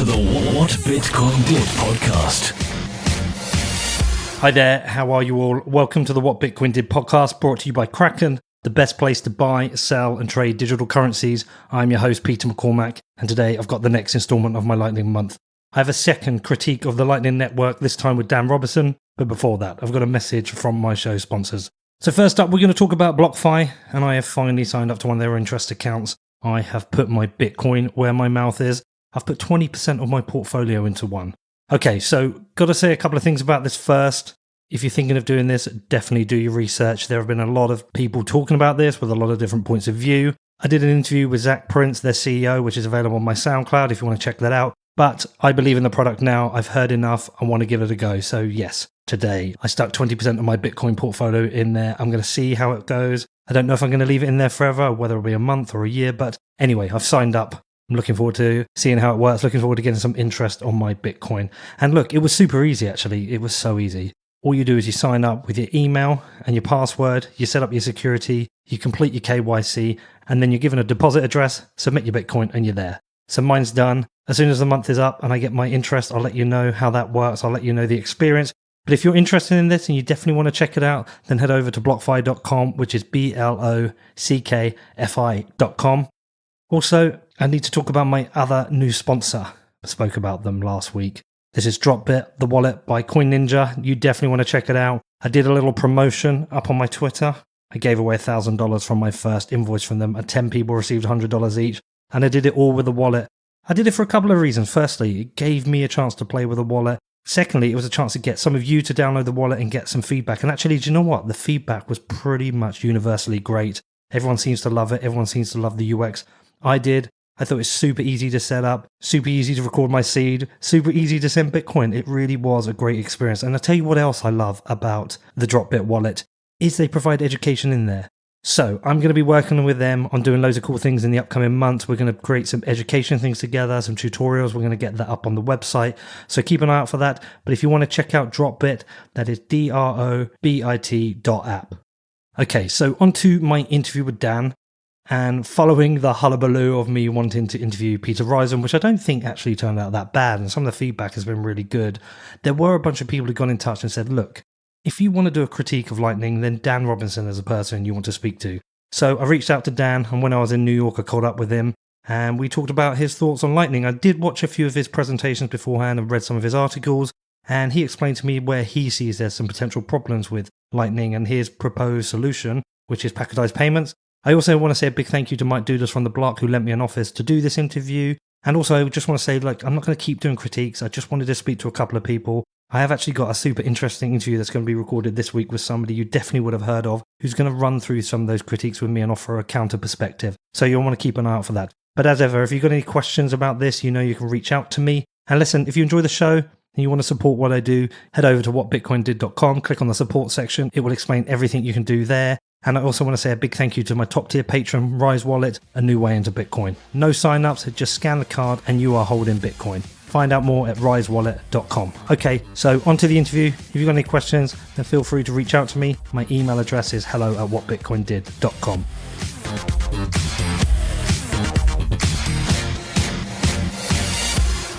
to the What Bitcoin Did podcast. Hi there, how are you all? Welcome to the What Bitcoin Did podcast, brought to you by Kraken, the best place to buy, sell, and trade digital currencies. I'm your host, Peter McCormack, and today I've got the next installment of my Lightning Month. I have a second critique of the Lightning Network, this time with Dan Robertson, but before that, I've got a message from my show sponsors. So first up, we're going to talk about BlockFi, and I have finally signed up to one of their interest accounts. I have put my Bitcoin where my mouth is. I've put 20% of my portfolio into one. Okay, so got to say a couple of things about this first. If you're thinking of doing this, definitely do your research. There have been a lot of people talking about this with a lot of different points of view. I did an interview with Zach Prince, their CEO, which is available on my SoundCloud if you want to check that out. But I believe in the product now. I've heard enough. I want to give it a go. So yes, today I stuck 20% of my Bitcoin portfolio in there. I'm going to see how it goes. I don't know if I'm going to leave it in there forever, whether it'll be a month or a year. But anyway, I've signed up. I'm looking forward to seeing how it works. Looking forward to getting some interest on my Bitcoin. And look, it was super easy, actually. It was so easy. All you do is you sign up with your email and your password. You set up your security. You complete your KYC. And then you're given a deposit address, submit your Bitcoin, and you're there. So mine's done. As soon as the month is up and I get my interest, I'll let you know how that works. I'll let you know the experience. But if you're interested in this and you definitely want to check it out, then head over to blockfi.com, which is BLOCKFI.com. Also, I need to talk about my other new sponsor. I spoke about them last week. This is Dropbit, the wallet by Coin Ninja. You definitely want to check it out. I did a little promotion up on my Twitter. I gave away $1,000 from my first invoice from them, and 10 people received $100 each. And I did it all with the wallet. I did it for a couple of reasons. Firstly, it gave me a chance to play with the wallet. Secondly, it was a chance to get some of you to download the wallet and get some feedback. And actually, do you know what? The feedback was pretty much universally great. Everyone seems to love it. Everyone seems to love the UX. I did. I thought it was super easy to set up, super easy to record my seed, super easy to send Bitcoin. It really was a great experience. And I'll tell you what else I love about the Dropbit wallet is they provide education in there. So I'm going to be working with them on doing loads of cool things in the upcoming months. We're going to create some education things together, some tutorials. We're going to get that up on the website. So keep an eye out for that. But if you want to check out Dropbit, that is DROBIT.app. Okay, so on to my interview with Dan. And following the hullabaloo of me wanting to interview Peter Risen, which I don't think actually turned out that bad, and some of the feedback has been really good, there were a bunch of people who got in touch and said, look, if you want to do a critique of Lightning, then Dan Robinson is a person you want to speak to. So I reached out to Dan, and when I was in New York, I caught up with him, and we talked about his thoughts on Lightning. I did watch a few of his presentations beforehand and read some of his articles, and he explained to me where he sees there's some potential problems with Lightning and his proposed solution, which is packetized payments. I also want to say a big thank you to Mike Dudas from The Block, who lent me an office to do this interview. And also, I just want to say, I'm not going to keep doing critiques. I just wanted to speak to a couple of people. I have actually got a super interesting interview that's going to be recorded this week with somebody you definitely would have heard of, who's going to run through some of those critiques with me and offer a counter perspective. So you'll want to keep an eye out for that. But as ever, if you've got any questions about this, you know you can reach out to me. And listen, if you enjoy the show and you want to support what I do, head over to whatbitcoindid.com, click on the support section. It will explain everything you can do there. And I also want to say a big thank you to my top tier patron, Rise Wallet, a new way into Bitcoin. No sign-ups, just scan the card and you are holding Bitcoin. Find out more at risewallet.com. Okay, so on to the interview. If you've got any questions, then feel free to reach out to me. My email address is hello@whatbitcoindid.com.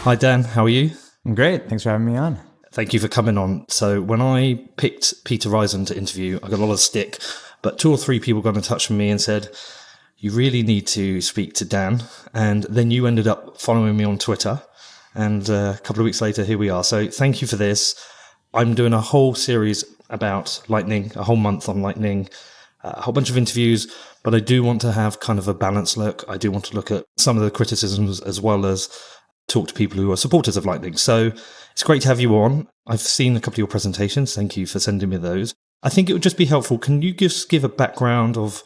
Hi Dan, how are you? I'm great. Thanks for having me on. Thank you for coming on. So when I picked Peter Risen to interview, I got a lot of stick, but 2 or 3 people got in touch with me and said, you really need to speak to Dan. And then you ended up following me on Twitter. And a couple of weeks later, here we are. So thank you for this. I'm doing a whole series about Lightning, a whole month on Lightning, a whole bunch of interviews, but I do want to have kind of a balanced look. I do want to look at some of the criticisms as well as talk to people who are supporters of Lightning. So it's great to have you on. I've seen a couple of your presentations. Thank you for sending me those. I think it would just be helpful. Can you just give a background of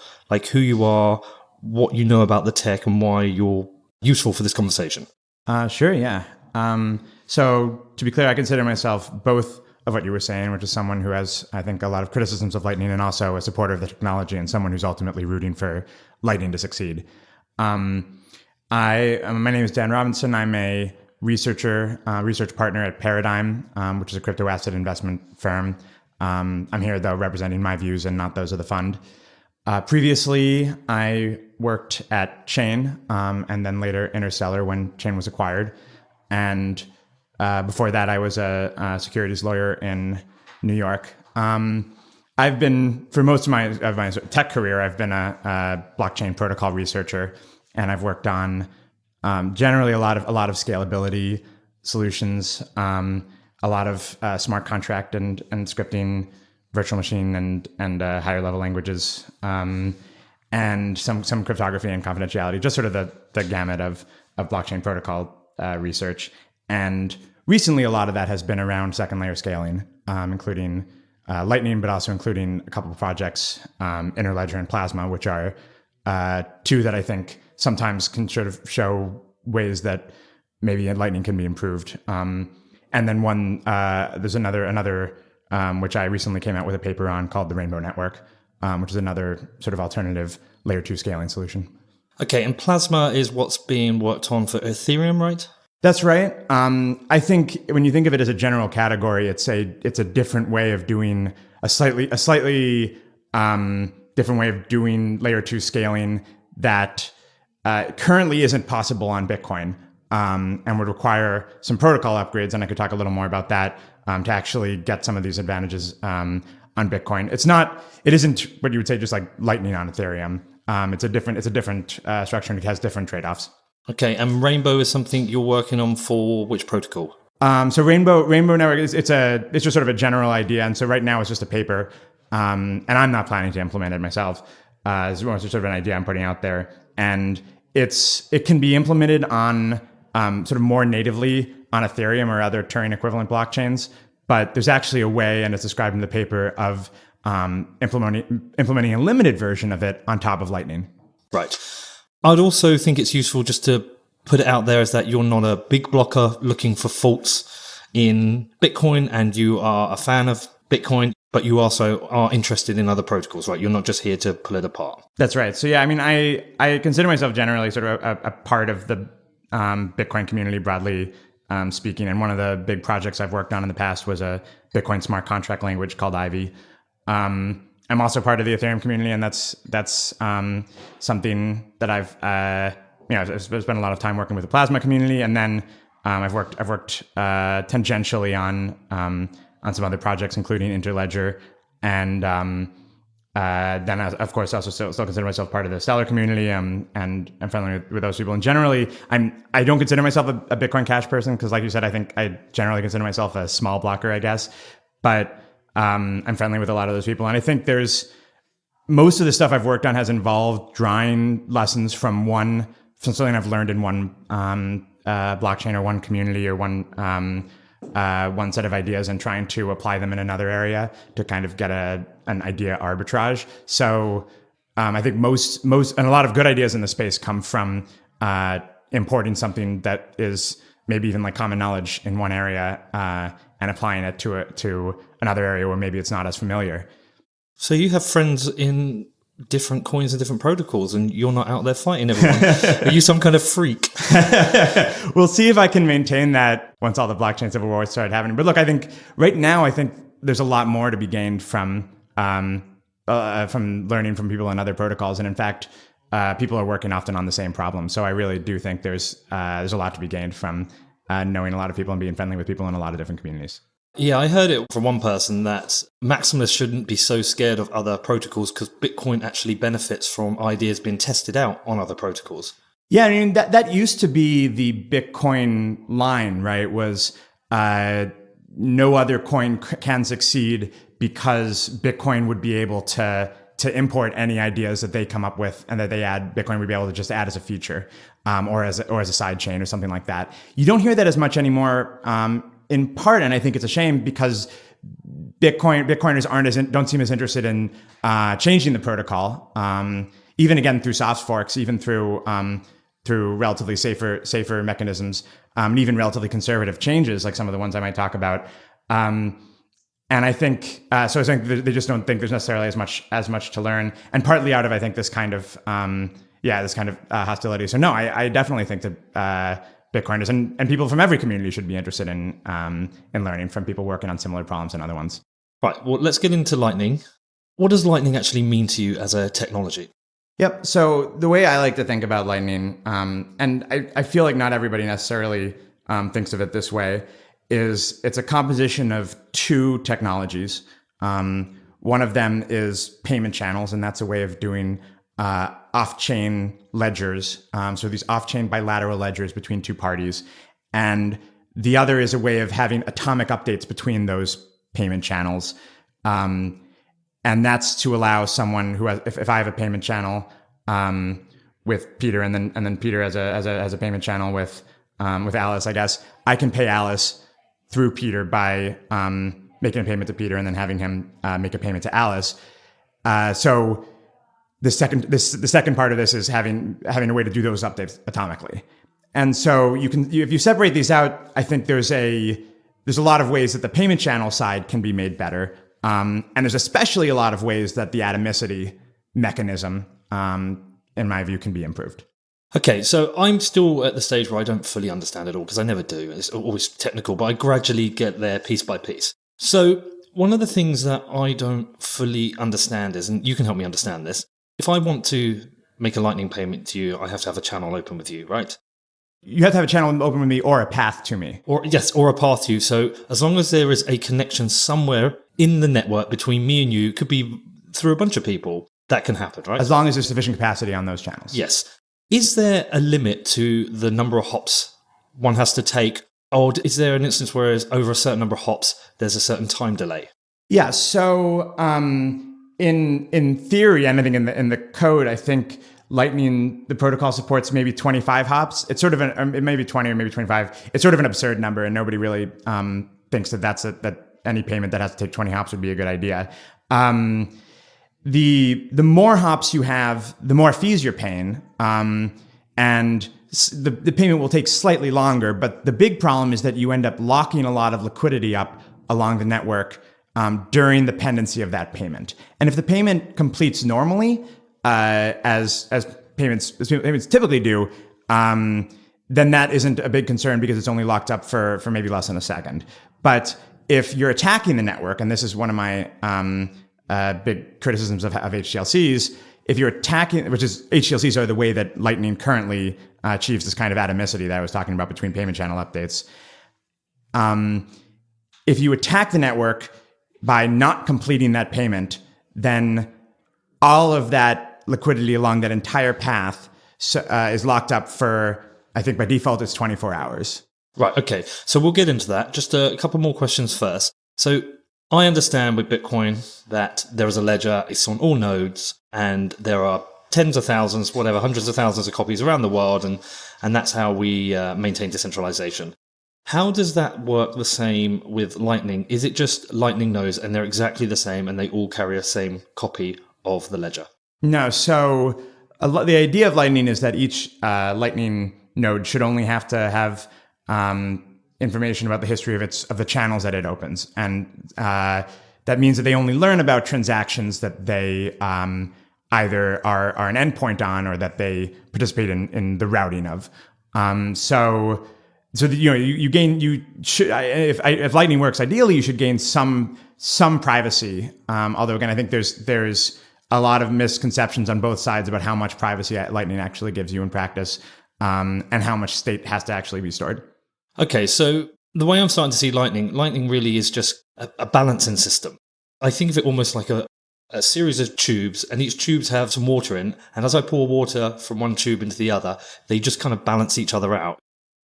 who you are, what you know about the tech, and why you're useful for this conversation? Sure, yeah. So to be clear, I consider myself both of what you were saying, which is someone who has, I think, a lot of criticisms of Lightning and also a supporter of the technology and someone who's ultimately rooting for Lightning to succeed. My name is Dan Robinson. I'm a research partner at Paradigm, which is a crypto asset investment firm. I'm here, though, representing my views and not those of the fund. Previously, I worked at Chain and then later Interstellar when Chain was acquired. and before that, I was a securities lawyer in New York. I've been, for most of my tech career, I've been a blockchain protocol researcher, and I've worked on generally a lot of scalability solutions, a lot of smart contract and scripting, virtual machine and higher level languages, and some cryptography and confidentiality, just sort of the gamut of blockchain protocol research. And recently, a lot of that has been around second layer scaling, including Lightning, but also including a couple of projects, Interledger and Plasma, which are two that I think sometimes can sort of show ways that maybe Lightning can be improved. And then there's another which I recently came out with a paper on called the Rainbow Network, which is another sort of alternative layer 2 scaling solution. Okay, and Plasma is what's being worked on for Ethereum, right? That's right. I think when you think of it as a general category, it's a different way of doing a slightly different way of doing layer 2 scaling that currently isn't possible on Bitcoin, and would require some protocol upgrades. And I could talk a little more about that to actually get some of these advantages on Bitcoin. It isn't what you would say just like Lightning on Ethereum. It's a different structure, and it has different trade-offs. Okay, and Rainbow is something you're working on for which protocol? So Rainbow Network it's just sort of a general idea, and so right now it's just a paper, and I'm not planning to implement it myself. It's more sort of an idea I'm putting out there, and it can be implemented on sort of more natively on Ethereum or other Turing equivalent blockchains, but there's actually a way, and it's described in the paper, of implementing a limited version of it on top of Lightning. Right. I'd also think it's useful just to put it out there as that you're not a big blocker looking for faults in Bitcoin, and you are a fan of Bitcoin, but you also are interested in other protocols, right? You're not just here to pull it apart. That's right. So yeah, I mean, I consider myself generally sort of a part of the Bitcoin community broadly speaking, and one of the big projects I've worked on in the past was a Bitcoin smart contract language called Ivy. I'm also part of the Ethereum community, and that's something that I've spent a lot of time working with the Plasma community, and then I've worked tangentially on some other projects, including Interledger, and then of course also still consider myself part of the Stellar community, and I'm friendly with those people. And generally, I don't consider myself a Bitcoin Cash person, because like you said, I think I generally consider myself a small blocker, I guess, but I'm friendly with a lot of those people. And I think most of the stuff I've worked on has involved drawing lessons from something I've learned in one blockchain or one community or one set of ideas, and trying to apply them in another area to kind of get an idea arbitrage. So I think most and a lot of good ideas in the space come from importing something that is maybe even like common knowledge in one area and applying it to another area where maybe it's not as familiar. So you have friends in different coins and different protocols, and you're not out there fighting everyone. Are you some kind of freak? We'll see if I can maintain that once all the blockchain civil wars start happening. But look, I think right now, there's a lot more to be gained from learning from people on other protocols. And in fact, people are working often on the same problem. So I really do think there's a lot to be gained from knowing a lot of people and being friendly with people in a lot of different communities. Yeah, I heard it from one person that maximalists shouldn't be so scared of other protocols because Bitcoin actually benefits from ideas being tested out on other protocols. Yeah, I mean, that used to be the Bitcoin line, right? Was no other coin can succeed because Bitcoin would be able to import any ideas that they come up with and that they add. Bitcoin would be able to just add as a feature or as a side chain or something like that. You don't hear that as much anymore. In part, and I think it's a shame, because Bitcoiners don't seem as interested in changing the protocol, even again through soft forks, even through relatively safer mechanisms, even relatively conservative changes like some of the ones I might talk about. And I think so. I think they just don't think there's necessarily as much to learn, and partly out of I think this kind of hostility. So no, I definitely think that Bitcoiners and people from every community should be interested in learning from people working on similar problems and other ones. Right. Well, let's get into Lightning. What does Lightning actually mean to you as a technology? Yep. So the way I like to think about Lightning, and I feel like not everybody necessarily thinks of it this way, is it's a composition of two technologies. One of them is payment channels, and that's a way of doing off-chain ledgers. So these off-chain bilateral ledgers between two parties. And the other is a way of having atomic updates between those payment channels. And that's to allow someone who has, if I have a payment channel with Peter, and then Peter has a payment channel with Alice, I guess, I can pay Alice through Peter by making a payment to Peter and then having him make a payment to Alice. So the second part of this is having a way to do those updates atomically. And so if you separate these out, I think there's a lot of ways that the payment channel side can be made better. And there's especially a lot of ways that the atomicity mechanism, in my view, can be improved. Okay, so I'm still at the stage where I don't fully understand it all, because I never do. It's always technical, but I gradually get there piece by piece. So one of the things that I don't fully understand is, and you can help me understand this, if I want to make a Lightning payment to you, I have to have a channel open with you, right? You have to have a channel open with me or a path to me. Or a path to you. So as long as there is a connection somewhere in the network between me and you, could be through a bunch of people, that can happen, right? As long as there's sufficient capacity on those channels. Yes. Is there a limit to the number of hops one has to take? Or is there an instance where over a certain number of hops, there's a certain time delay? Yeah. So in theory, and I think in the code, I think Lightning, the protocol supports maybe 25 hops. It's sort of it may be 20 or maybe 25. It's sort of an absurd number, and nobody really thinks that any payment that has to take 20 hops would be a good idea. The more hops you have, the more fees you're paying, and the payment will take slightly longer. But the big problem is that you end up locking a lot of liquidity up along the network during the pendency of that payment. And if the payment completes normally, as payments typically do, then that isn't a big concern because it's only locked up for maybe less than a second. But if you're attacking the network, and this is one of my big criticisms of HTLCs, if you're attacking, which is HTLCs are the way that Lightning currently achieves this kind of atomicity that I was talking about between payment channel updates. If you attack the network by not completing that payment, then all of that liquidity along that entire path is locked up for, I think by default, it's 24 hours. Right, okay. So we'll get into that. Just a couple more questions first. So I understand with Bitcoin that there is a ledger, it's on all nodes, and there are tens of thousands, whatever, hundreds of thousands of copies around the world, and that's how we maintain decentralization. How does that work the same with Lightning? Is it just Lightning nodes and they're exactly the same and they all carry the same copy of the ledger? No. So the idea of Lightning is that each Lightning node should only have to have information about the history of the channels that it opens, and that means that they only learn about transactions that they either are an endpoint on or that they participate in the routing of. So you should, if Lightning works ideally, you should gain some privacy. Although again, I think there's a lot of misconceptions on both sides about how much privacy Lightning actually gives you in practice, and how much state has to actually be stored. Okay, so the way I'm starting to see Lightning really is just a balancing system. I think of it almost like a series of tubes, and each tubes have some water in, and as I pour water from one tube into the other, they just kind of balance each other out,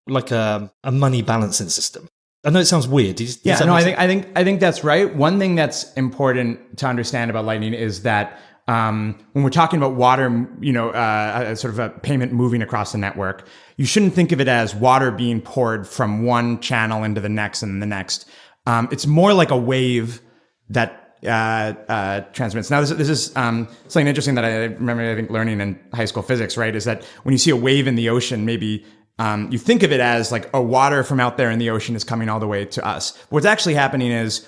like a money balancing system. I know it sounds weird. I think that's right. One thing that's important to understand about Lightning is that when we're talking about water, sort of a payment moving across the network, you shouldn't think of it as water being poured from one channel into the next and the next. It's more like a wave that transmits. Now, this is something interesting that I remember, I think, learning in high school physics, right? Is that when you see a wave in the ocean, maybe you think of it as like water from out there in the ocean is coming all the way to us. But what's actually happening is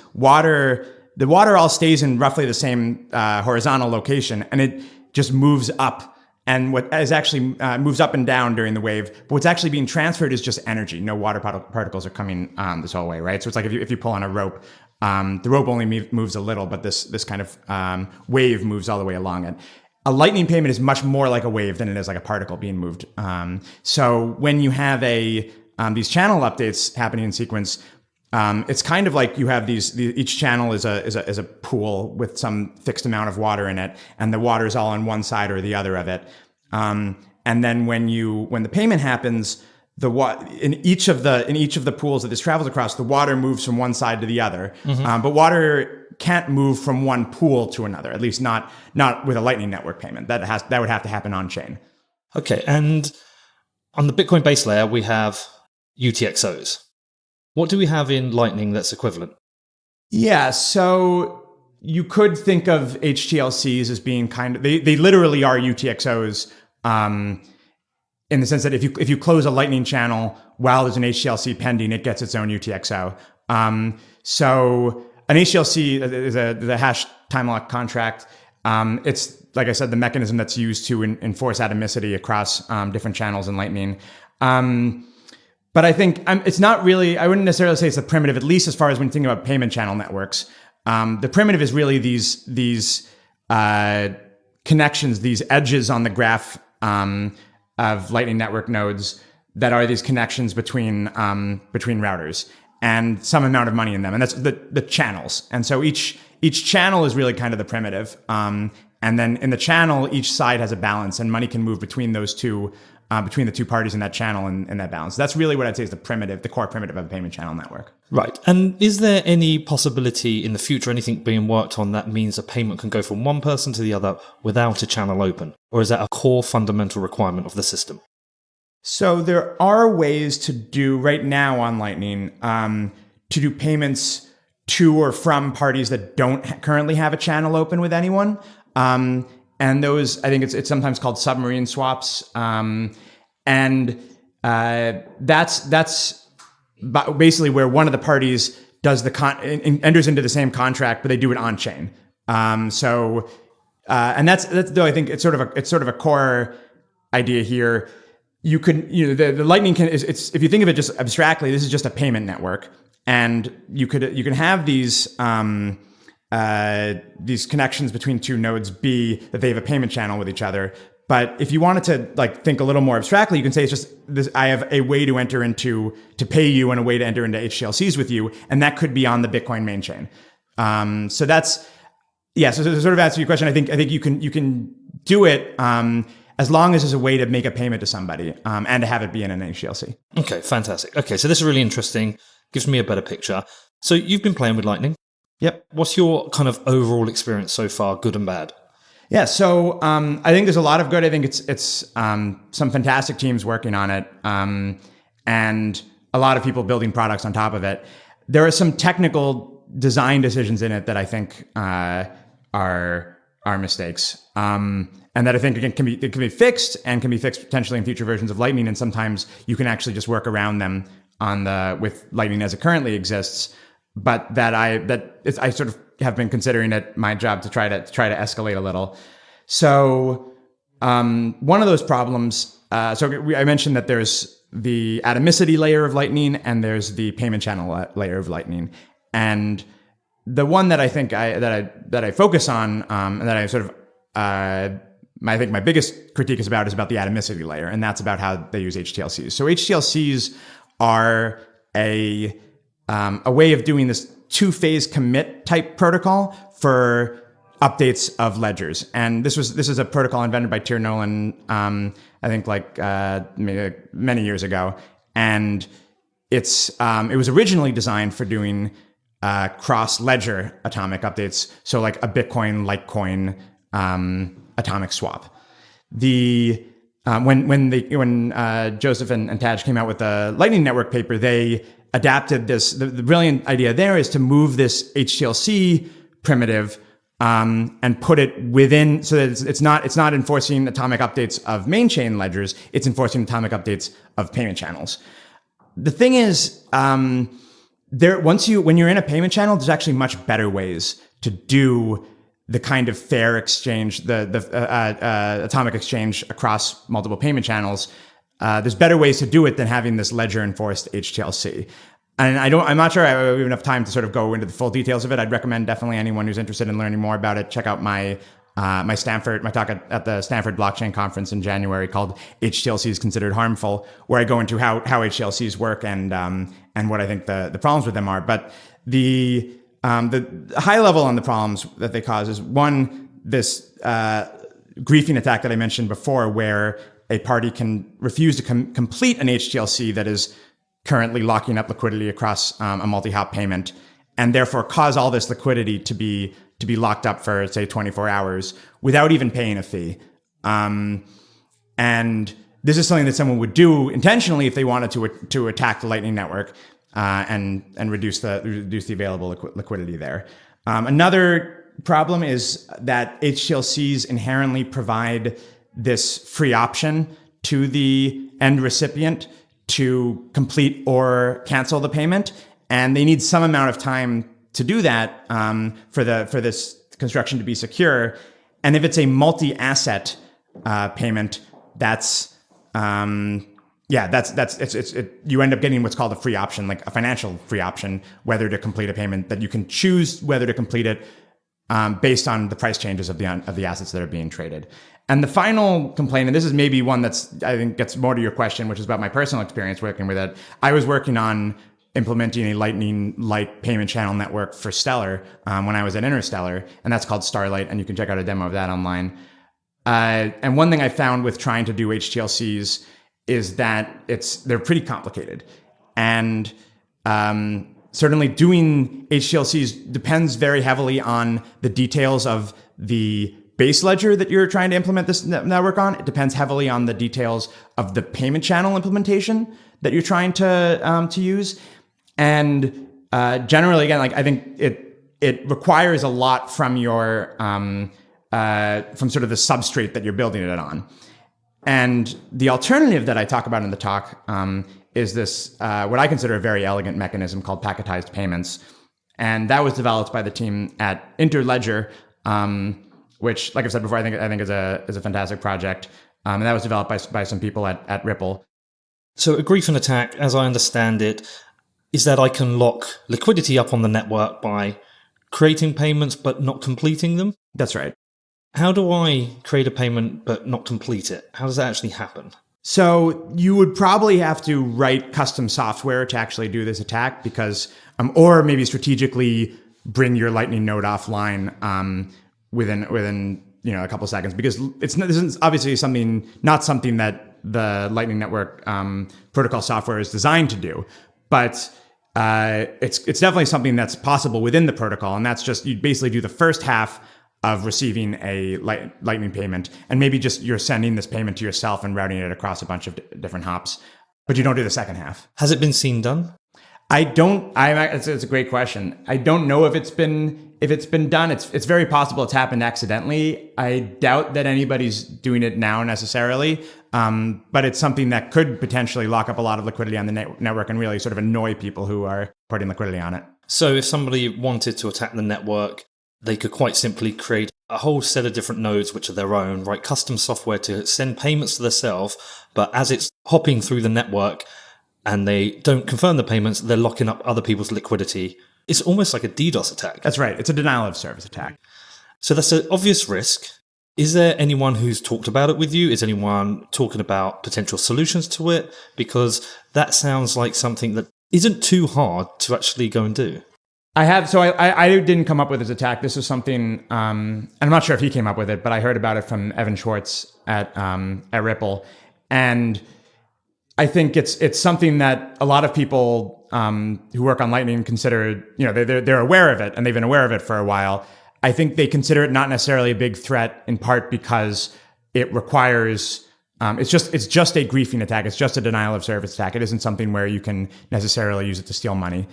the water all stays in roughly the same horizontal location, and it just moves up. And what is actually moves up and down during the wave, but what's actually being transferred is just energy. No water particles are coming this whole way, right? So it's like if you pull on a rope, the rope only moves a little, but this kind of wave moves all the way along it. A Lightning payment is much more like a wave than it is like a particle being moved. So when you have a these channel updates happening in sequence, it's kind of like you have each channel is a pool with some fixed amount of water in it, and the water is all on one side or the other of it. And then when the payment happens, in each of the pools that this travels across, the water moves from one side to the other. But water can't move from one pool to another, at least not with a Lightning Network payment. That would have to happen on chain. Okay, and on the Bitcoin base layer, we have UTXOs. What do we have in Lightning that's equivalent? Yeah, so you could think of HTLCs as being they literally are UTXOs, in the sense that if you close a Lightning channel while there's an HTLC pending, it gets its own UTXO. So an HTLC is the hash time lock contract. It's, like I said, the mechanism that's used to enforce atomicity across different channels in Lightning. But I think it's not really, I wouldn't necessarily say it's the primitive, at least as far as when you think about payment channel networks. The primitive is really these connections, these edges on the graph of Lightning Network nodes that are these connections between routers and some amount of money in them. And that's the channels. And so each channel is really kind of the primitive. And then in the channel, each side has a balance, and money can move between those two, between the two parties in that channel and that balance. That's really what I'd say is the core primitive of a payment channel network. Right. And is there any possibility in the future, anything being worked on that means a payment can go from one person to the other without a channel open? Or is that a core fundamental requirement of the system? So there are ways to do right now on Lightning, to do payments to or from parties that don't currently have a channel open with anyone. And those, I think it's sometimes called submarine swaps. That's basically where one of the parties does enters into the same contract, but they do it on chain. And that's though I think it's sort of a core idea here. You could, the Lightning if you think of it just abstractly, this is just a payment network, and you can have these connections between two nodes be that they have a payment channel with each other. But if you wanted to think a little more abstractly, you can say it's just this: I have a way to enter to pay you and a way to enter into HTLCs with you, and that could be on the Bitcoin main chain. So that's So to sort of answer your question, I think you can do it as long as there's a way to make a payment to somebody and to have it be in an HTLC. Okay, fantastic. Okay, so this is really interesting. Gives me a better picture. So you've been playing with Lightning. Yep. What's your kind of overall experience so far, good and bad? Yeah, so I think there's a lot of good. I think it's some fantastic teams working on it, and a lot of people building products on top of it. There are some technical design decisions in it that I think are mistakes, and that I think it can be fixed and can be fixed potentially in future versions of Lightning. And sometimes you can actually just work around them with Lightning as it currently exists. But I sort of have been considering it my job to try to escalate a little. So one of those problems. I mentioned that there's the atomicity layer of Lightning and there's the payment channel layer of Lightning. And the one that I think that I focus on and that I sort of I think my biggest critique is about the atomicity layer, and that's about how they use HTLCs. So HTLCs are a way of doing this two-phase commit type protocol for updates of ledgers. And this is a protocol invented by Tier Nolan, I think many years ago. And it was originally designed for doing cross-ledger atomic updates. So like a Bitcoin, Litecoin atomic swap. When Joseph and Taj came out with the Lightning Network paper, they adapted this. The brilliant idea there is to move this HTLC primitive and put it within, so that it's not enforcing atomic updates of main chain ledgers. It's enforcing atomic updates of payment channels. The thing is, when you're in a payment channel, there's actually much better ways to do the kind of fair exchange, the atomic exchange across multiple payment channels. There's better ways to do it than having this ledger enforced HTLC. And I'm not sure I have enough time to sort of go into the full details of it. I'd recommend definitely anyone who's interested in learning more about it, check out my my talk at the Stanford Blockchain Conference in January called HTLCs Considered Harmful, where I go into how HTLCs work and what I think the problems with them are. But the high level on the problems that they cause is one, this griefing attack that I mentioned before, where a party can refuse to complete an HTLC that is currently locking up liquidity across a multi-hop payment, and therefore cause all this liquidity to be locked up for, say, 24 hours without even paying a fee. And this is something that someone would do intentionally if they wanted to attack the Lightning Network and reduce the available liquidity there. Another problem is that HTLCs inherently provide this free option to the end recipient to complete or cancel the payment, and they need some amount of time to do that for this construction to be secure. And if it's a multi-asset payment, you end up getting what's called a free option, like a financial free option, whether to complete a payment, that you can choose whether to complete it based on the price changes of the assets that are being traded. And the final complaint, and this is maybe one that's, I think, gets more to your question, which is about my personal experience working with it. I was working on implementing a Lightning-like payment channel network for Stellar when I was at Interstellar, and that's called Starlight, and you can check out a demo of that online. And one thing I found with trying to do HTLCs is that they're pretty complicated. And certainly doing HTLCs depends very heavily on the details of the base ledger that you're trying to implement this network on. It depends heavily on the details of the payment channel implementation that you're trying to use. And generally, again, like I think it requires a lot from your from sort of the substrate that you're building it on. And the alternative that I talk about in the talk is this what I consider a very elegant mechanism called packetized payments, and that was developed by the team at Interledger, which, like I've said before, I think is a fantastic project, and that was developed by some people at Ripple. So a Griffin attack, as I understand it, is that I can lock liquidity up on the network by creating payments but not completing them? That's right. How do I create a payment but not complete it? How does that actually happen? So you would probably have to write custom software to actually do this attack, because, or maybe strategically bring your Lightning node offline within a couple of seconds, because this is obviously not something that the Lightning Network protocol software is designed to do, but it's definitely something that's possible within the protocol, and that's just you basically do the first half of receiving a Lightning payment, and maybe just you're sending this payment to yourself and routing it across a bunch of different hops, but you don't do the second half. Has it been seen done? It's a great question. I don't know if it's been done. It's very possible it's happened accidentally. I doubt that anybody's doing it now necessarily, but it's something that could potentially lock up a lot of liquidity on the network and really sort of annoy people who are putting liquidity on it. So if somebody wanted to attack the network, they could quite simply create a whole set of different nodes which are their own, write custom software to send payments to themselves, but as it's hopping through the network and they don't confirm the payments, they're locking up other people's liquidity. It's almost like a DDoS attack. That's right. It's a denial of service attack. So that's an obvious risk. Is there anyone who's talked about it with you? Is anyone talking about potential solutions to it? Because that sounds like something that isn't too hard to actually go and do. I didn't come up with this attack. This was something, and I'm not sure if he came up with it, but I heard about it from Evan Schwartz at Ripple. And I think it's something that a lot of people who work on Lightning consider, they're aware of it, and they've been aware of it for a while. I think they consider it not necessarily a big threat, in part because it requires, it's just a griefing attack. It's just a denial of service attack. It isn't something where you can necessarily use it to steal money.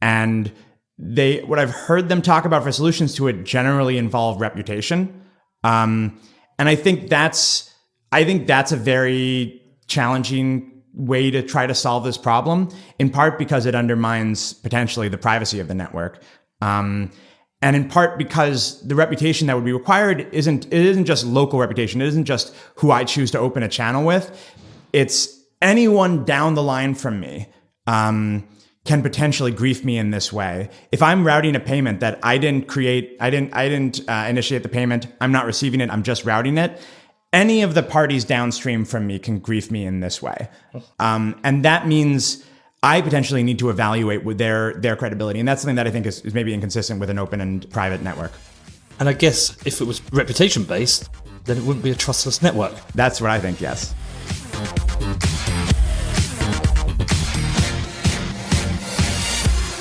And what I've heard them talk about for solutions to it generally involve reputation. And I think that's a very challenging way to try to solve this problem, in part because it undermines potentially the privacy of the network. And in part because the reputation that would be required isn't just local reputation. It isn't just who I choose to open a channel with. It's anyone down the line from me can potentially grief me in this way. If I'm routing a payment that I didn't create, I didn't initiate the payment, I'm not receiving it, I'm just routing it, any of the parties downstream from me can grief me in this way. And that means I potentially need to evaluate with their credibility. And that's something that I think is maybe inconsistent with an open and private network. And I guess if it was reputation-based, then it wouldn't be a trustless network. That's what I think, yes.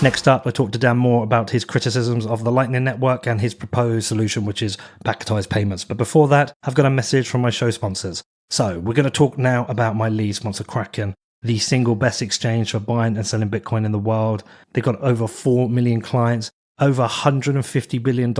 Next up, I talked to Dan Moore about his criticisms of the Lightning Network and his proposed solution, which is packetized payments. But before that, I've got a message from my show sponsors. So we're going to talk now about my lead sponsor, Kraken, the single best exchange for buying and selling Bitcoin in the world. They've got over 4 million clients. Over $150 billion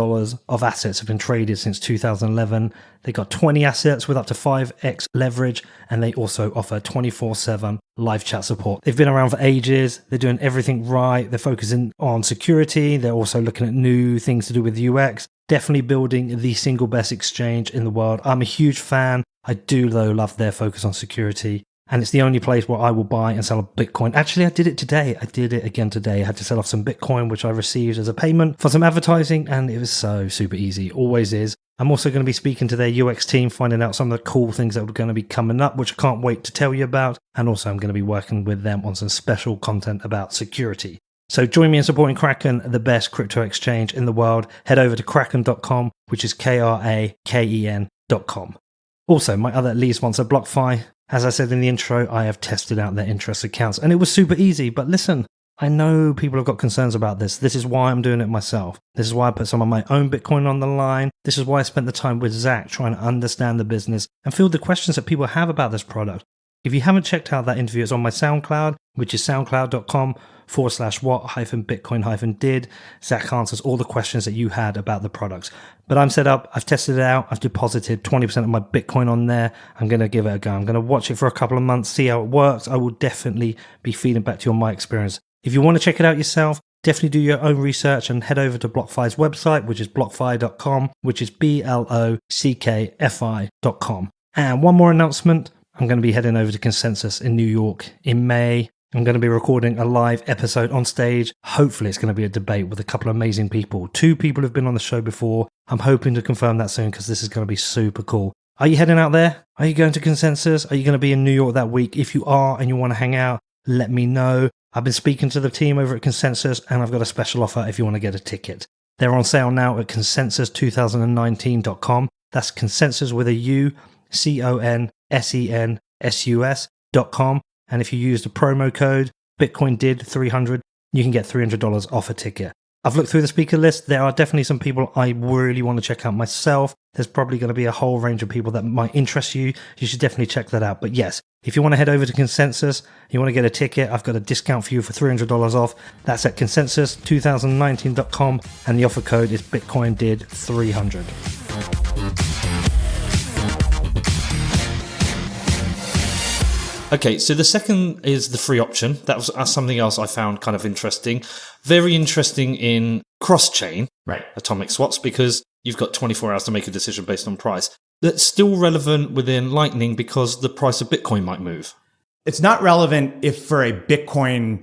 of assets have been traded since 2011. They got 20 assets with up to 5x leverage, and they also offer 24/7 live chat support. They've been around for ages. They're doing everything right. They're focusing on security. They're also looking at new things to do with UX. Definitely building the single best exchange in the world. I'm a huge fan. I do, though, love their focus on security. And it's the only place where I will buy and sell a Bitcoin. Actually, I did it today. I did it again today. I had to sell off some Bitcoin, which I received as a payment for some advertising. And it was so super easy. Always is. I'm also going to be speaking to their UX team, finding out some of the cool things that are going to be coming up, which I can't wait to tell you about. And also, I'm going to be working with them on some special content about security. So join me in supporting Kraken, the best crypto exchange in the world. Head over to kraken.com, which is kraken.com. Also, my other lead sponsor, BlockFi. As I said in the intro, I have tested out their interest accounts and it was super easy. But listen, I know people have got concerns about this. This is why I'm doing it myself. This is why I put some of my own Bitcoin on the line. This is why I spent the time with Zach trying to understand the business and field the questions that people have about this product. If you haven't checked out that interview, it's on my SoundCloud, which is soundcloud.com/what-bitcoin-did. Zach answers all the questions that you had about the products. But I'm set up, I've tested it out, I've deposited 20% of my Bitcoin on there. I'm going to give it a go. I'm going to watch it for a couple of months, see how it works. I will definitely be feeding back to you on my experience. If you want to check it out yourself, definitely do your own research and head over to BlockFi's website, which is blockfi.com, which is blockfi.com. And one more announcement. I'm going to be heading over to Consensus in New York in May. I'm going to be recording a live episode on stage. Hopefully it's going to be a debate with a couple of amazing people. 2 people have been on the show before. I'm hoping to confirm that soon because this is going to be super cool. Are you heading out there? Are you going to Consensus? Are you going to be in New York that week? If you are and you want to hang out, let me know. I've been speaking to the team over at Consensus and I've got a special offer if you want to get a ticket. They're on sale now at consensus2019.com. That's consensus with a U, consensus.com. And if you use the promo code BitcoinDid300, you can get $300 off a ticket. I've looked through the speaker list. There are definitely some people I really want to check out myself. There's probably going to be a whole range of people that might interest you. You should definitely check that out. But yes, if you want to head over to Consensus, you want to get a ticket, I've got a discount for you for $300 off. That's at consensus2019.com and the offer code is BitcoinDid300. Okay, so the second is the free option. That was something else I found kind of interesting. Very interesting in cross-chain atomic swaps because you've got 24 hours to make a decision based on price. That's still relevant within Lightning because the price of Bitcoin might move. It's not relevant if for a Bitcoin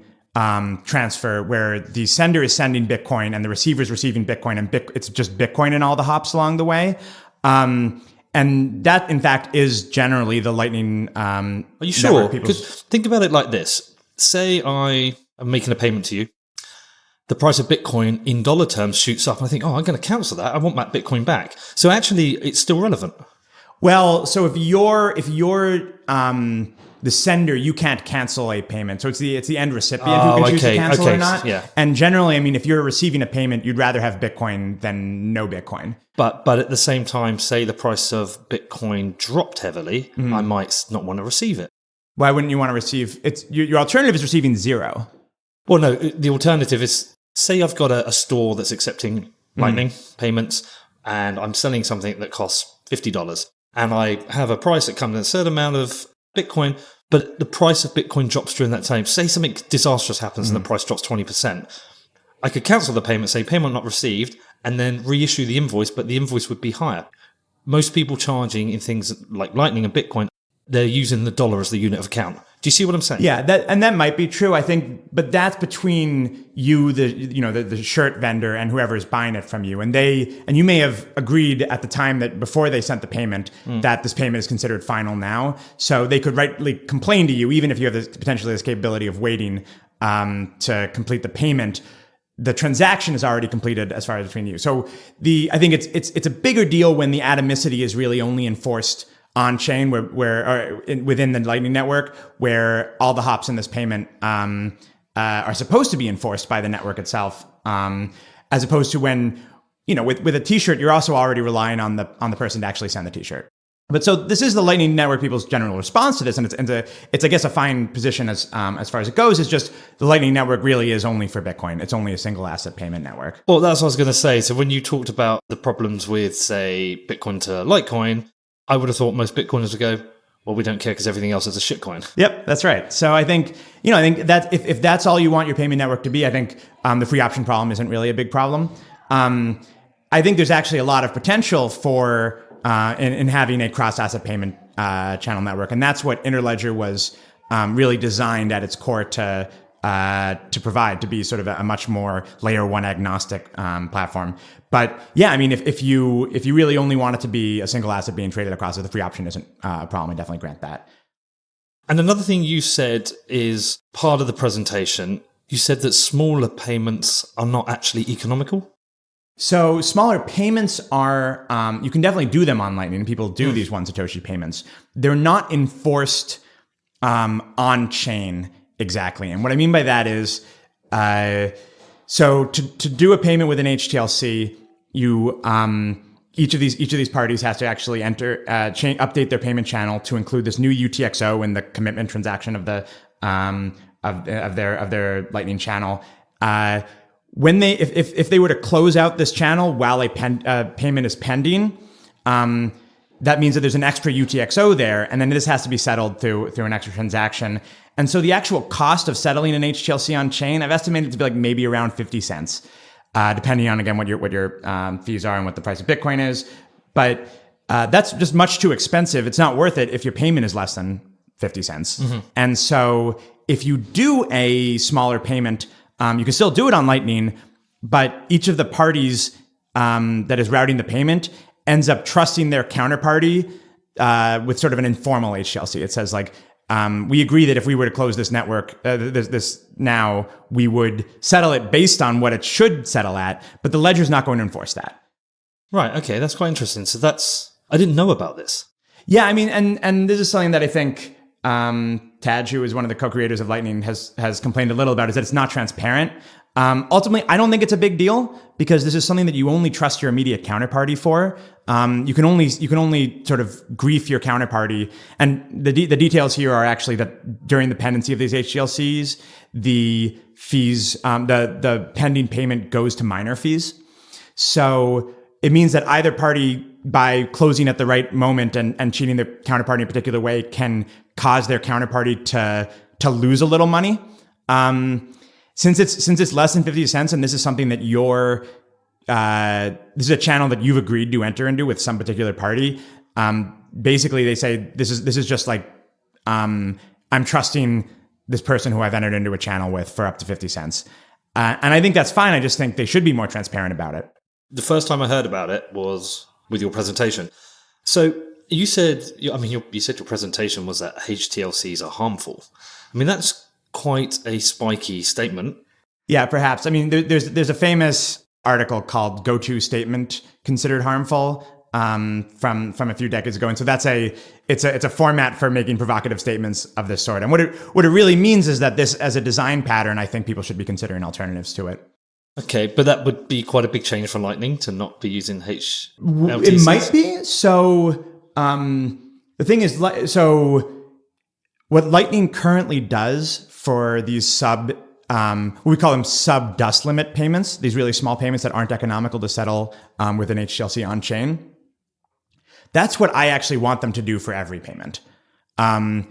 transfer where the sender is sending Bitcoin and the receiver is receiving Bitcoin and it's just Bitcoin and all the hops along the way. And that, in fact, is generally the Lightning. Are you sure? Because think about it like this. Say I am making a payment to you. The price of Bitcoin in dollar terms shoots up. And I think, I'm going to cancel that. I want my Bitcoin back. So actually, it's still relevant. Well, so if you're the sender, you can't cancel a payment. So it's the end recipient who can choose to cancel or not. Yeah. And generally, I mean, if you're receiving a payment, you'd rather have Bitcoin than no Bitcoin. But at the same time, say the price of Bitcoin dropped heavily, I might not want to receive it. Why wouldn't you want to receive? Your alternative is receiving zero. Well, no, the alternative is, say I've got a store that's accepting Lightning payments and I'm selling something that costs $50 and I have a price that comes in a certain amount of Bitcoin, but the price of Bitcoin drops during that time. Say something disastrous happens and the price drops 20%. I could cancel the payment, say payment not received, and then reissue the invoice, but the invoice would be higher. Most people charging in things like Lightning and Bitcoin, they're using the dollar as the unit of account. Do you see what I'm saying? Yeah, that might be true. I think, but that's between you, the shirt vendor, and whoever is buying it from you, and you may have agreed at the time that before they sent the payment that this payment is considered final now. So they could rightly complain to you, even if you have potentially this capability of waiting to complete the payment. The transaction is already completed as far as between you. So I think it's a bigger deal when the atomicity is really only enforced on chain, within the Lightning Network, where all the hops in this payment are supposed to be enforced by the network itself, as opposed to when, with a T-shirt, you're also already relying on the person to actually send the T-shirt. But so this is the Lightning Network people's general response to this, and it's I guess a fine position as far as it goes. Is just the Lightning Network really is only for Bitcoin. It's only a single asset payment network. Well, that's what I was going to say. So when you talked about the problems with, say, Bitcoin to Litecoin, I would have thought most Bitcoiners would go, well, we don't care because everything else is a shitcoin. Yep, that's right. So I think that if that's all you want your payment network to be, I think the free option problem isn't really a big problem. I think there's actually a lot of potential for in having a cross-asset payment channel network, and that's what Interledger was really designed at its core to provide, to be sort of a much more layer one agnostic platform. But yeah, I mean, if you really only want it to be a single asset being traded across it, the free option isn't a problem. I definitely grant that. And another thing you said is part of the presentation, you said that smaller payments are not actually economical. So smaller payments are, you can definitely do them on Lightning. People do these one Satoshi payments. They're not enforced on chain exactly. And what I mean by that is, so to do a payment with an HTLC, you each of these parties has to actually update their payment channel to include this new UTXO in the commitment transaction of the of their Lightning channel. When if they were to close out this channel while a payment is pending, that means that there's an extra UTXO there, and then this has to be settled through an extra transaction. And so the actual cost of settling an HTLC on chain, I've estimated to be like maybe around 50 cents, depending on, again, what your fees are and what the price of Bitcoin is. But that's just much too expensive. It's not worth it if your payment is less than 50 cents. Mm-hmm. And so if you do a smaller payment, you can still do it on Lightning, but each of the parties that is routing the payment ends up trusting their counterparty with sort of an informal HTLC. It says like, we agree that if we were to close this network, this now, we would settle it based on what it should settle at, but the ledger's not going to enforce that. Right. Okay. That's quite interesting. So I didn't know about this. Yeah. I mean, and this is something that I think Taj, who is one of the co-creators of Lightning, has complained a little about, is that it's not transparent. Ultimately, I don't think it's a big deal because this is something that you only trust your immediate counterparty for. You can only sort of grief your counterparty, and the details here are actually that during the pendency of these HTLCs, the fees, the pending payment goes to miner fees. So it means that either party, by closing at the right moment and cheating their counterparty in a particular way, can cause their counterparty to lose a little money. Since it's less than 50 cents, and this is something that this is a channel that you've agreed to enter into with some particular party. Basically, they say this is just like I'm trusting this person who I've entered into a channel with for up to 50 cents, and I think that's fine. I just think they should be more transparent about it. The first time I heard about it was with your presentation. So you said, you said your presentation was that HTLCs are harmful. I mean, that's quite a spiky statement. Yeah, perhaps. I mean, there's a famous article called "Go-To Statement Considered Harmful" from a few decades ago, and so it's a format for making provocative statements of this sort. And what it really means is that this, as a design pattern, I think people should be considering alternatives to it. Okay, but that would be quite a big change for Lightning to not be using HTLCs. It might be. So the thing is, so what Lightning currently does for these we call them sub dust limit payments, these really small payments that aren't economical to settle with an HTLC on chain. That's what I actually want them to do for every payment. And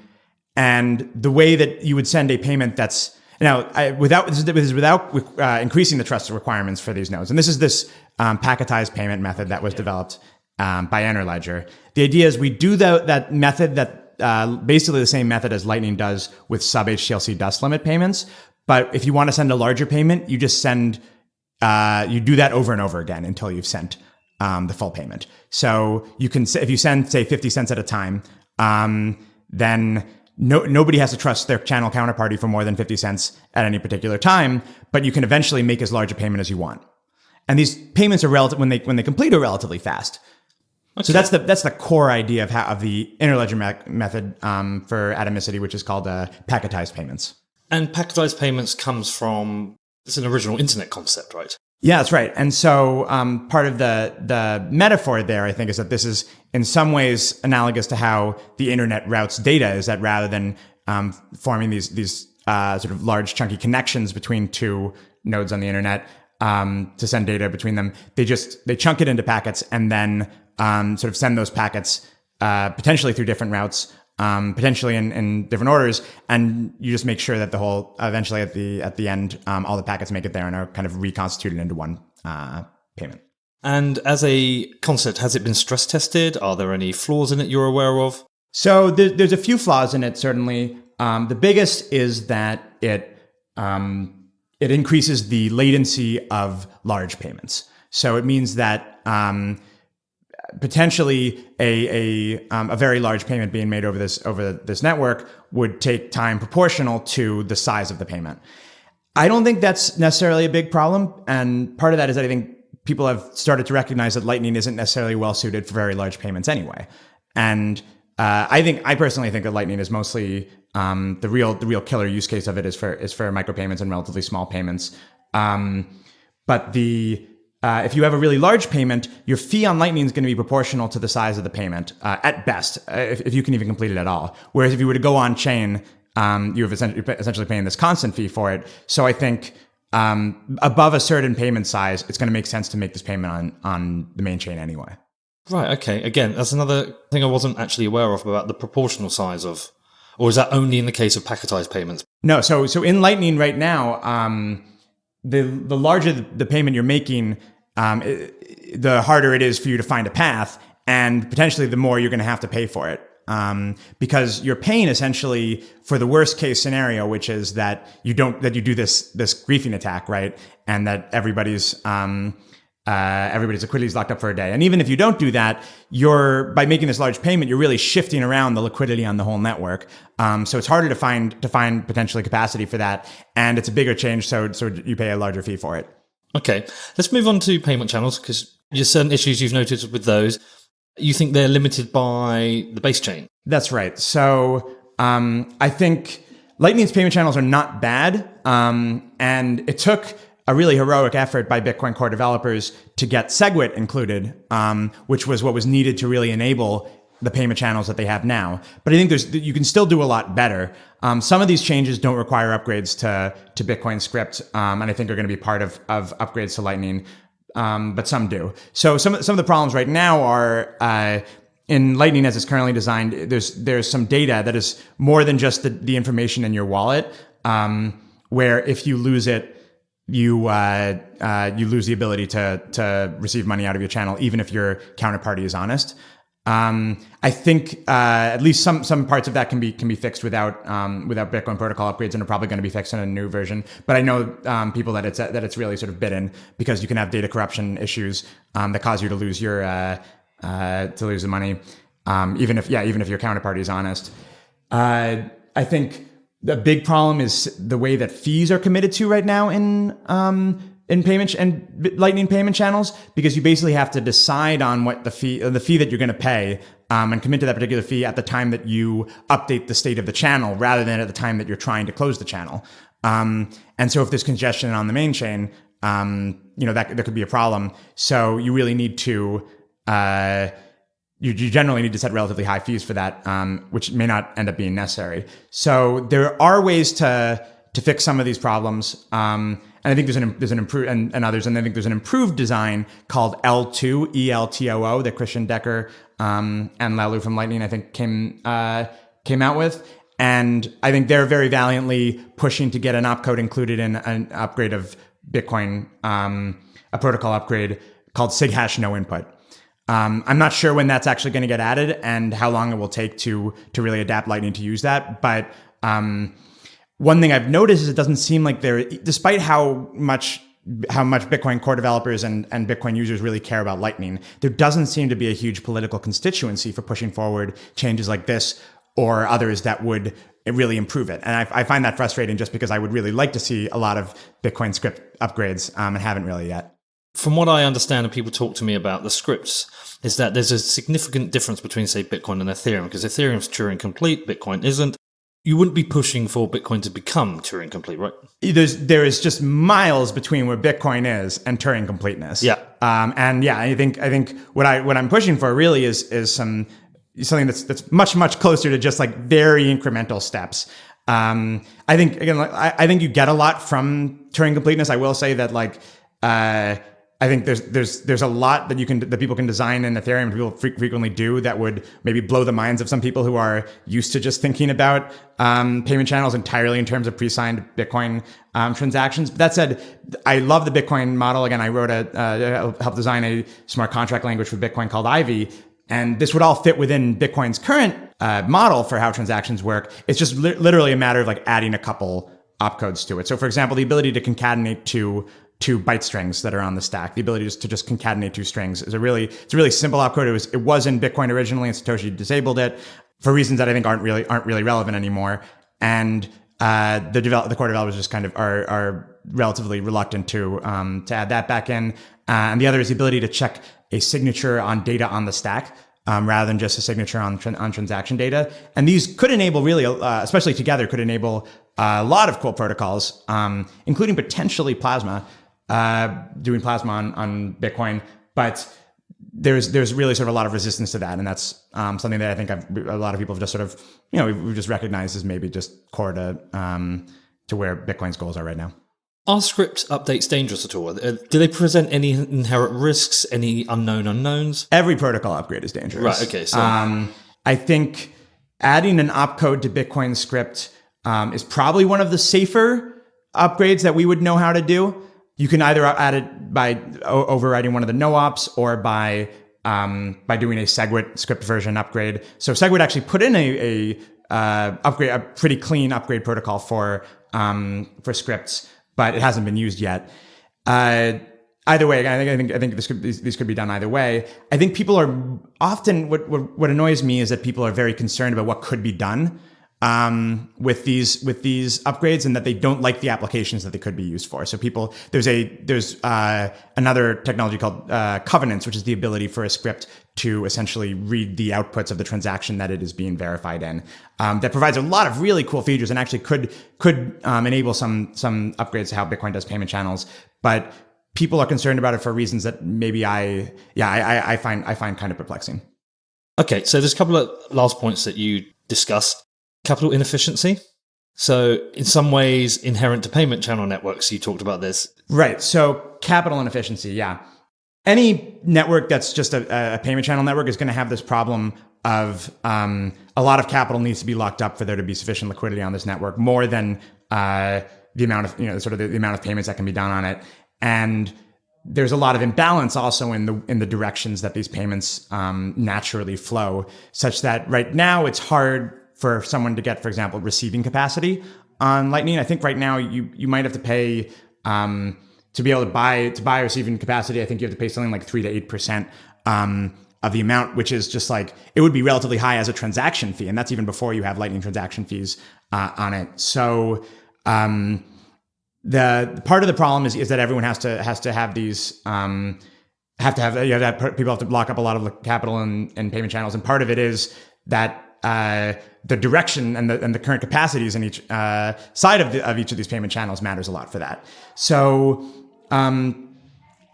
the way that you would send a payment that's without increasing the trust requirements for these nodes. And this is this packetized payment method that was developed by Interledger. The idea is we do that method that basically the same method as Lightning does with sub HTLC dust limit payments. But if you want to send a larger payment, you just send, you do that over and over again until you've sent the full payment. So you can, if you send, say, 50 cents at a time, then nobody has to trust their channel counterparty for more than 50 cents at any particular time, but you can eventually make as large a payment as you want. And these payments are relative when they complete are relatively fast. Okay. So that's the core idea of the interledger method for atomicity, which is called packetized payments. And packetized payments comes from, it's an original internet concept, right? Yeah, that's right. And so part of the metaphor there, I think, is that this is in some ways analogous to how the internet routes data, is that rather than forming these sort of large chunky connections between two nodes on the internet to send data between them, they chunk it into packets and then sort of send those packets potentially through different routes, potentially in different orders, and you just make sure that the whole eventually at the end all the packets make it there and are kind of reconstituted into one payment. And as a concept, has it been stress tested? Are there any flaws in it you're aware of? So there's a few flaws in it, certainly. The biggest is that it increases the latency of large payments. So it means that potentially a very large payment being made over this network would take time proportional to the size of the payment. I don't think that's necessarily a big problem, and part of that is that I think people have started to recognize that Lightning isn't necessarily well suited for very large payments anyway. And I personally think that Lightning is mostly the real killer use case of it is for micropayments and relatively small payments. But if you have a really large payment, your fee on Lightning is going to be proportional to the size of the payment at best, if you can even complete it at all. Whereas if you were to go on chain, you're essentially paying this constant fee for it. So I think above a certain payment size, it's going to make sense to make this payment on the main chain anyway. Right. Okay. Again, that's another thing I wasn't actually aware of about the proportional size of, or is that only in the case of packetized payments? No. So in Lightning right now, the larger the payment you're making, the harder it is for you to find a path, and potentially the more you're going to have to pay for it. Because you're paying essentially for the worst case scenario, which is that you do this griefing attack, right? And that everybody's liquidity is locked up for a day. And even if you don't do that, by making this large payment, you're really shifting around the liquidity on the whole network. So it's harder to find potentially capacity for that. And it's a bigger change. So you pay a larger fee for it. Okay. Let's move on to payment channels, because there's certain issues you've noted with those. You think they're limited by the base chain? That's right. So I think Lightning's payment channels are not bad. And it took a really heroic effort by Bitcoin Core developers to get SegWit included, which was what was needed to really enable the payment channels that they have now. But I think you can still do a lot better. Some of these changes don't require upgrades to Bitcoin script, and I think are going to be part of upgrades to Lightning. But some do. So some of the problems right now are in Lightning as it's currently designed. There's some data that is more than just the information in your wallet, where if you lose it, you lose the ability to receive money out of your channel, even if your counterparty is honest. I think at least some parts of that can be fixed without Bitcoin protocol upgrades, and are probably going to be fixed in a new version. But I know people that it's really sort of bitten, because you can have data corruption issues that cause you to lose the money, even if your counterparty is honest. I think the big problem is the way that fees are committed to right now in payment and Lightning payment channels, because you basically have to decide on what the fee that you're going to pay, and commit to that particular fee at the time that you update the state of the channel, rather than at the time that you're trying to close the channel. And so if there's congestion on the main chain, that there could be a problem. So you really need to you generally need to set relatively high fees for that, which may not end up being necessary. So there are ways to fix some of these problems. And I think there's an improved and others. And I think there's an improved design called L2, ELTOO, that Christian Decker and Lalu from Lightning, I think, came out with. And I think they're very valiantly pushing to get an opcode included in an upgrade of Bitcoin, a protocol upgrade called SIG hash no input. I'm not sure when that's actually going to get added and how long it will take to really adapt Lightning to use that. But one thing I've noticed is it doesn't seem like despite how much Bitcoin core developers and Bitcoin users really care about Lightning, there doesn't seem to be a huge political constituency for pushing forward changes like this or others that would really improve it. And I find that frustrating just because I would really like to see a lot of Bitcoin script upgrades and haven't really yet. From what I understand, and people talk to me about the scripts, is that there's a significant difference between, say, Bitcoin and Ethereum, because Ethereum's Turing complete, Bitcoin isn't. You wouldn't be pushing for Bitcoin to become Turing complete, right? There is just miles between where Bitcoin is and Turing completeness. Yeah. I think what I'm pushing for really is something that's much closer to just like very incremental steps. I think you get a lot from Turing completeness. I will say that I think there's a lot that people can design in Ethereum, people frequently do, that would maybe blow the minds of some people who are used to just thinking about payment channels entirely in terms of pre-signed Bitcoin transactions. But that said, I love the Bitcoin model. Again, I helped design a smart contract language for Bitcoin called Ivy. And this would all fit within Bitcoin's current model for how transactions work. It's just literally a matter of like adding a couple opcodes to it. So for example, the ability to concatenate two byte strings that are on the stack. The ability to just concatenate two strings is a really simple opcode. It was in Bitcoin originally, and Satoshi disabled it for reasons that I think aren't really relevant anymore. And the core developers just kind of are relatively reluctant to add that back in. And the other is the ability to check a signature on data on the stack rather than just a signature on transaction data. And these could enable really, especially together, could enable a lot of cool protocols, including potentially Plasma. Doing Plasma on Bitcoin, but there's really sort of a lot of resistance to that, and that's something that I think a lot of people have just sort of we've just recognized as maybe just core to where Bitcoin's goals are right now. Are script updates dangerous at all? Do they present any inherent risks, any unknown unknowns? Every protocol upgrade is dangerous. Right. Okay. So I think adding an opcode to Bitcoin script is probably one of the safer upgrades that we would know how to do. You can either add it by overriding one of the no-ops or by doing a SegWit script version upgrade. So SegWit actually put in a pretty clean upgrade protocol for scripts, but it hasn't been used yet. Either way, I think these could be done either way. I think people are often what annoys me is that people are very concerned about what could be done with these upgrades, and that they don't like the applications that they could be used for. So there's another technology called covenants, which is the ability for a script to essentially read the outputs of the transaction that it is being verified in. That provides a lot of really cool features and actually could enable some upgrades to how Bitcoin does payment channels. But people are concerned about it for reasons that maybe I find kind of perplexing. Okay, so there's a couple of last points that you discussed. Capital inefficiency. So in some ways inherent to payment channel networks, you talked about this. Right. So capital inefficiency. Yeah. Any network that's just a payment channel network is going to have this problem of a lot of capital needs to be locked up for there to be sufficient liquidity on this network, more than the amount of the amount of payments that can be done on it. And there's a lot of imbalance also in the directions that these payments naturally flow, such that right now it's hard for someone to get, for example, receiving capacity on Lightning. I think right now you might have to pay to be able to buy receiving capacity. I think you have to pay something like 3 to 8% of the amount, which is just like, it would be relatively high as a transaction fee, and that's even before you have Lightning transaction fees on it. So the part of the problem is that everyone has to have these people have to lock up a lot of capital in payment channels, and part of it is that the direction and the current capacities in each side of each of these payment channels matters a lot for that. So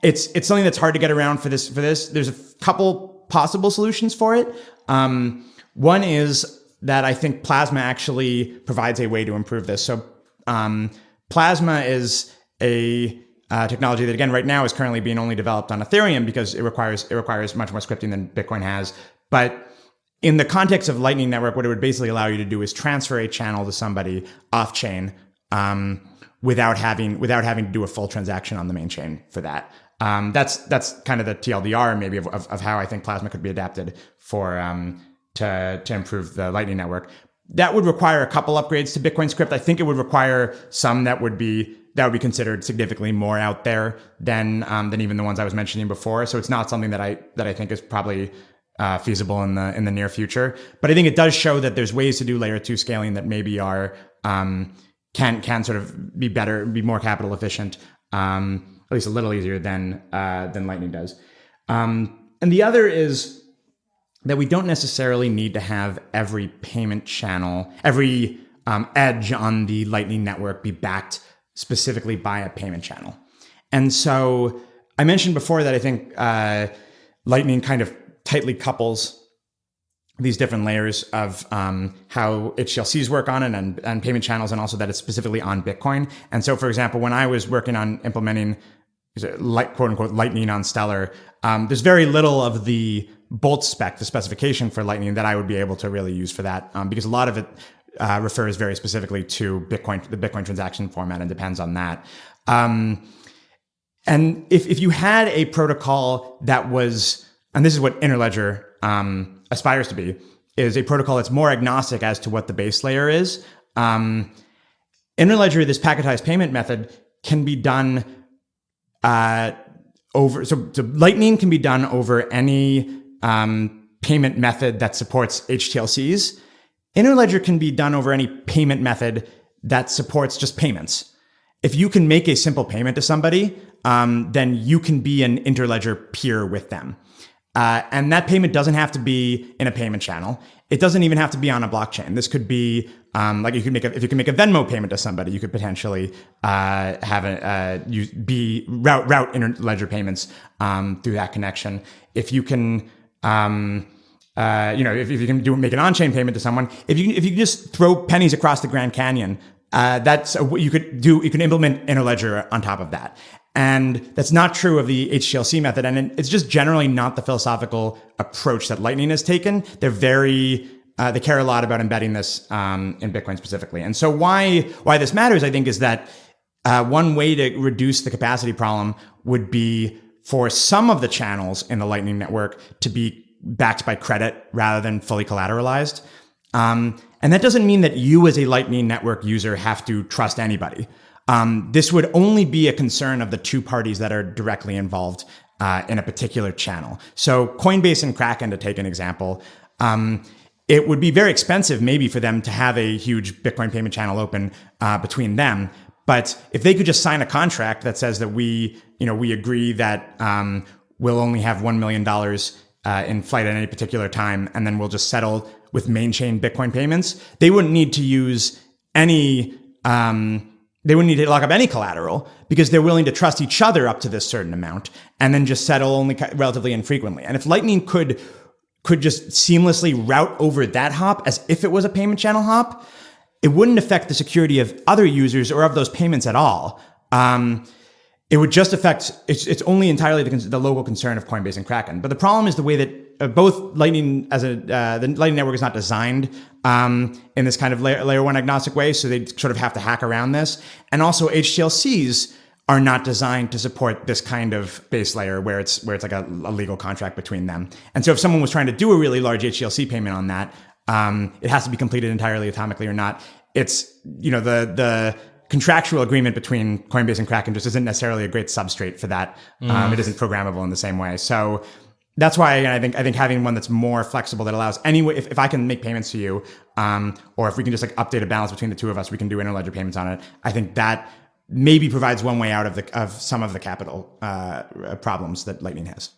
it's something that's hard to get around for this. There's a couple possible solutions for it. One is that I think Plasma actually provides a way to improve this. So Plasma is a technology that, again, right now is currently being only developed on Ethereum because it requires much more scripting than Bitcoin has. But in the context of Lightning Network, what it would basically allow you to do is transfer a channel to somebody off chain without having to do a full transaction on the main chain for that. That's kind of the TLDR maybe of how I think Plasma could be adapted for to improve the Lightning Network. That would require a couple upgrades to Bitcoin script. I think it would require some that would be considered significantly more out there than even the ones I was mentioning before. So it's not something that I think is probably feasible in the near future. But I think it does show that there's ways to do layer 2 scaling that maybe are can sort of be better, be more capital efficient, at least a little easier than Lightning does. And the other is that we don't necessarily need to have every payment channel, every edge on the Lightning Network be backed specifically by a payment channel. And so I mentioned before that I think Lightning kind of tightly couples these different layers of how HTLCs work on it and payment channels, and also that it's specifically on Bitcoin. And so, for example, when I was working on implementing quote unquote Lightning on Stellar, there's very little of the bolt spec, the specification for Lightning, that I would be able to really use for that, because a lot of it refers very specifically to Bitcoin, the Bitcoin transaction format, and depends on that. And if you had a protocol that was, and this is what Interledger aspires to be, is a protocol that's more agnostic as to what the base layer is. Interledger, this packetized payment method, can be done over. So Lightning can be done over any payment method that supports HTLCs. Interledger can be done over any payment method that supports just payments. If you can make a simple payment to somebody, then you can be an Interledger peer with them. And that payment doesn't have to be in a payment channel. It doesn't even have to be on a blockchain. This could be like if you can make a Venmo payment to somebody, you could potentially route Interledger payments through that connection. If you can if you can make an on-chain payment to someone, if you can just throw pennies across the Grand Canyon, that's what you could do. You can implement Interledger on top of that. And that's not true of the HTLC method. And it's just generally not the philosophical approach that Lightning has taken. They're they care a lot about embedding this in Bitcoin specifically. And so why this matters, I think, is that one way to reduce the capacity problem would be for some of the channels in the Lightning Network to be backed by credit rather than fully collateralized. And that doesn't mean that you as a Lightning Network user have to trust anybody. This would only be a concern of the two parties that are directly involved in a particular channel. So Coinbase and Kraken, to take an example, it would be very expensive maybe for them to have a huge Bitcoin payment channel open between them. But if they could just sign a contract that says that we agree that we'll only have $1 million in flight at any particular time, and then we'll just settle with main chain Bitcoin payments, they wouldn't need to use any, they wouldn't need to lock up any collateral because they're willing to trust each other up to this certain amount and then just settle only relatively infrequently. And if Lightning could just seamlessly route over that hop as if it was a payment channel hop, it wouldn't affect the security of other users or of those payments at all. It would just affect, it's only entirely the local concern of Coinbase and Kraken. But the problem is the way that both Lightning the Lightning Network is not designed in this kind of layer one agnostic way, so they sort of have to hack around this. And also HTLCs are not designed to support this kind of base layer where it's like a legal contract between them. And so if someone was trying to do a really large HTLC payment on that, it has to be completed entirely atomically or not. It's, the contractual agreement between Coinbase and Kraken just isn't necessarily a great substrate for that. It isn't programmable in the same way. So that's why I think having one that's more flexible, that allows if I can make payments to you, or if we can just like update a balance between the two of us, we can do interledger payments on it. I think that maybe provides one way out of some of the capital problems that Lightning has.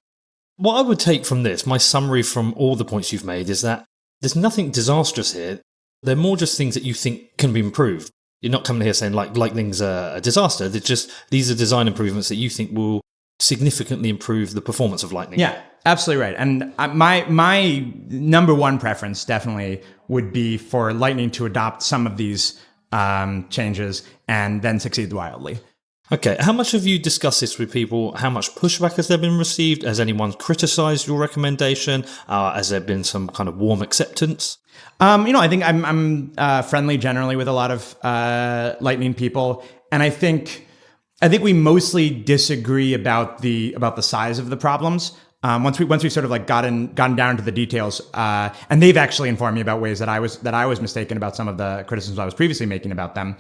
What I would take from this, my summary from all the points you've made, is that there's nothing disastrous here. They're more just things that you think can be improved. You're not coming here saying like Lightning's a disaster. It's just these are design improvements that you think will significantly improve the performance of Lightning. Yeah, absolutely right. And my number one preference definitely would be for Lightning to adopt some of these changes and then succeed wildly. Okay, how much have you discussed this with people? How much pushback has there been received? Has anyone criticized your recommendation? Has there been some kind of warm acceptance? I think I'm friendly generally with a lot of Lightning people, and I think I think we mostly disagree about the size of the problems. Once we sort of like gotten down to the details, and they've actually informed me about ways that I was mistaken about some of the criticisms I was previously making about them.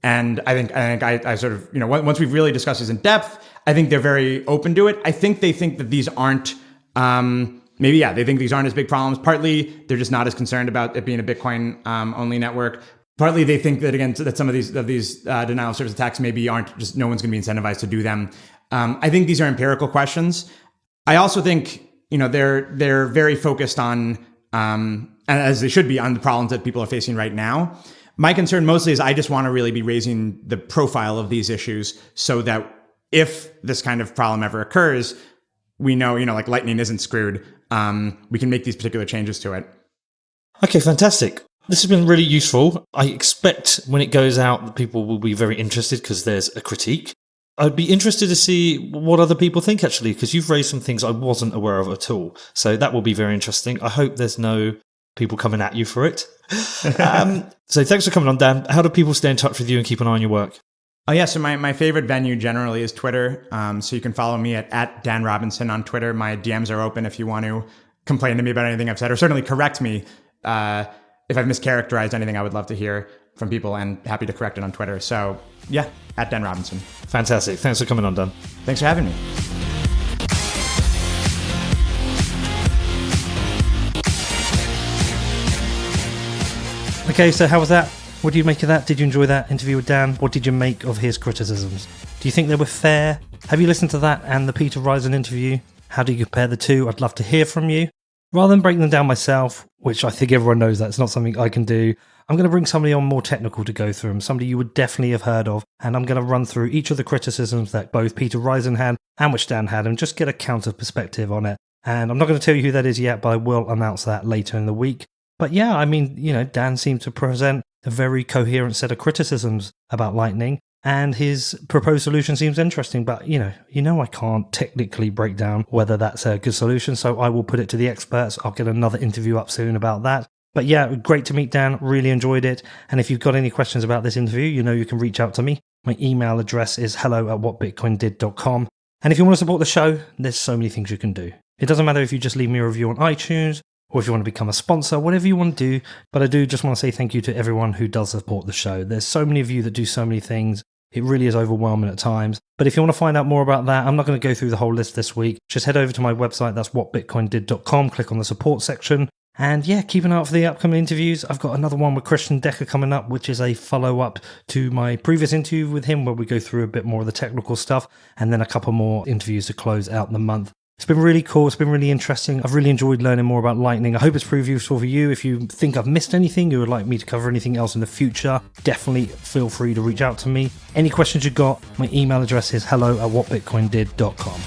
And I think I sort of, once we've really discussed this in depth, I think they're very open to it. I think they think that these aren't, they think these aren't as big problems. Partly they're just not as concerned about it being a Bitcoin only network. Partly they think that, again, that some of these denial of service attacks maybe aren't just, no one's going to be incentivized to do them. I think these are empirical questions. I also think, they're very focused on, as they should be, on the problems that people are facing right now. My concern mostly is I just want to really be raising the profile of these issues so that if this kind of problem ever occurs, we know, like Lightning isn't screwed. We can make these particular changes to it. Okay, fantastic. This has been really useful. I expect when it goes out that people will be very interested because there's a critique. I'd be interested to see what other people think, actually, because you've raised some things I wasn't aware of at all. So that will be very interesting. I hope there's no people coming at you for it. So thanks for coming on, Dan. How do people stay in touch with you and keep an eye on your work? Oh, yeah. So my favorite venue generally is Twitter. So you can follow me at Dan Robinson on Twitter. My DMs are open if you want to complain to me about anything I've said, or certainly correct me. If I've mischaracterized anything, I would love to hear from people, and happy to correct it on Twitter. So yeah, at Dan Robinson. Fantastic. Thanks for coming on, Dan. Thanks for having me. Okay, so how was that? What do you make of that? Did you enjoy that interview with Dan? What did you make of his criticisms? Do you think they were fair? Have you listened to that and the Peter Risen interview? How do you compare the two? I'd love to hear from you. Rather than breaking them down myself, which I think everyone knows that's not something I can do, I'm going to bring somebody on more technical to go through them, somebody you would definitely have heard of, and I'm going to run through each of the criticisms that both Peter Risen had and which Dan had, and just get a counter perspective on it. And I'm not going to tell you who that is yet, but I will announce that later in the week. But yeah, I mean, Dan seemed to present a very coherent set of criticisms about Lightning, and his proposed solution seems interesting, but I can't technically break down whether that's a good solution, so I will put it to the experts. I'll get another interview up soon about that. But yeah, great to meet Dan, really enjoyed it. And if you've got any questions about this interview, you can reach out to me. My email address is hello@whatbitcoindid.com. And if you want to support the show, there's so many things you can do. It doesn't matter if you just leave me a review on iTunes, or if you want to become a sponsor, whatever you want to do. But I do just want to say thank you to everyone who does support the show. There's so many of you that do so many things. It really is overwhelming at times. But if you want to find out more about that, I'm not going to go through the whole list this week. Just head over to my website, that's whatbitcoindid.com, click on the support section. And yeah, keep an eye out for the upcoming interviews. I've got another one with Christian Decker coming up, which is a follow-up to my previous interview with him, where we go through a bit more of the technical stuff, and then a couple more interviews to close out the month. It's been really cool. It's been really interesting. I've really enjoyed learning more about Lightning. I hope it's proved useful for you. If you think I've missed anything, you would like me to cover anything else in the future, definitely feel free to reach out to me. Any questions you've got, my email address is hello@whatbitcoindid.com.